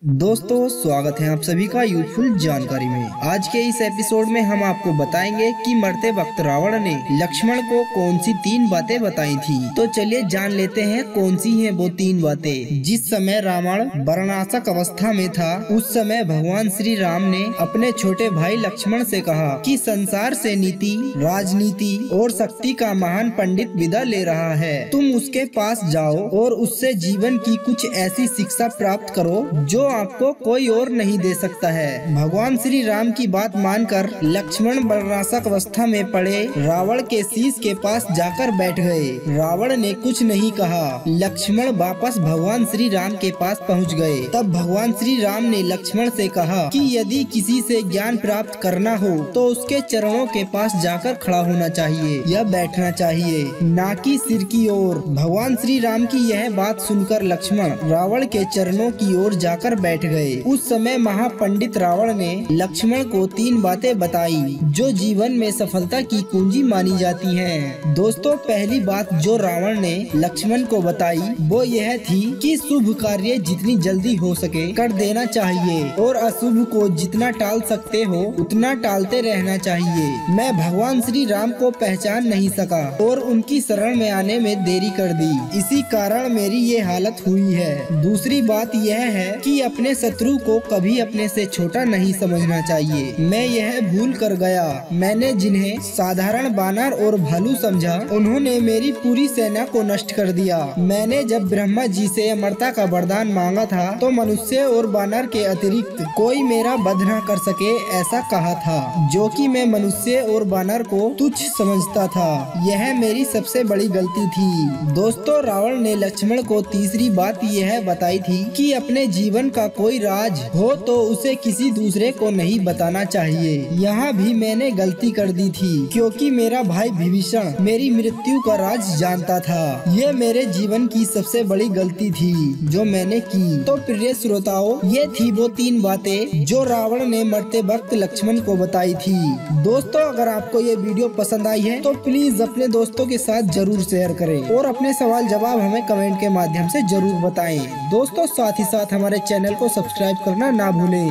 दोस्तों स्वागत है आप सभी का यूजफुल जानकारी में। आज के इस एपिसोड में हम आपको बताएंगे कि मरते वक्त रावण ने लक्ष्मण को कौन सी 3 बातें बताई थी। तो चलिए जान लेते हैं कौन सी हैं वो 3 बातें। जिस समय रावण मरणासक अवस्था में था उस समय भगवान श्री राम ने अपने छोटे भाई लक्ष्मण से कहा कि संसार से नीति, राजनीति और शक्ति का महान पंडित विदा ले रहा है। तुम उसके पास जाओ और उससे जीवन की कुछ ऐसी शिक्षा प्राप्त करो जो आपको कोई और नहीं दे सकता है। भगवान श्री राम की बात मानकर लक्ष्मण मरणासक अवस्था में पड़े रावण के शीश के पास जाकर बैठ गए। रावण ने कुछ नहीं कहा। लक्ष्मण वापस भगवान श्री राम के पास पहुंच गए। तब भगवान श्री राम ने लक्ष्मण से कहा कि यदि किसी से ज्ञान प्राप्त करना हो तो उसके चरणों के पास जाकर खड़ा होना चाहिए या बैठना चाहिए, ना कि सिर की ओर। भगवान श्री राम की यह बात सुनकर लक्ष्मण रावण के चरणों की ओर जाकर बैठ गए। उस समय महापंडित रावण ने लक्ष्मण को 3 बातें बताई जो जीवन में सफलता की कुंजी मानी जाती हैं। दोस्तों पहली बात जो रावण ने लक्ष्मण को बताई वो यह थी कि शुभ कार्य जितनी जल्दी हो सके कर देना चाहिए और अशुभ को जितना टाल सकते हो उतना टालते रहना चाहिए। मैं भगवान श्री राम को पहचान नहीं सका और उनकी शरण में आने में देरी कर दी, इसी कारण मेरी ये हालत हुई है। दूसरी बात यह है कि अपने शत्रु को कभी अपने से छोटा नहीं समझना चाहिए। मैं यह भूल कर गया। मैंने जिन्हें साधारण बानर और भालू समझा उन्होंने मेरी पूरी सेना को नष्ट कर दिया। मैंने जब ब्रह्मा जी से अमरता का वरदान मांगा था तो मनुष्य और बानर के अतिरिक्त कोई मेरा वध न कर सके ऐसा कहा था, जो कि मैं मनुष्य और बानर को तुच्छ समझता था। यह मेरी सबसे बड़ी गलती थी। दोस्तों रावण ने लक्ष्मण को तीसरी बात यह बताई थी कि अपने जीवन का कोई राज हो तो उसे किसी दूसरे को नहीं बताना चाहिए। यहाँ भी मैंने गलती कर दी थी क्योंकि मेरा भाई विभीषण मेरी मृत्यु का राज जानता था। ये मेरे जीवन की सबसे बड़ी गलती थी जो मैंने की। तो प्रिय श्रोताओं, ये थी वो 3 बातें जो रावण ने मरते वक्त लक्ष्मण को बताई थी। दोस्तों अगर आपको ये वीडियो पसंद आई है तो प्लीज अपने दोस्तों के साथ जरूर शेयर करें और अपने सवाल जवाब हमें कमेंट के माध्यम से जरूर बताएं। दोस्तों साथ ही साथ हमारे चैनल को सब्सक्राइब करना ना भूलें।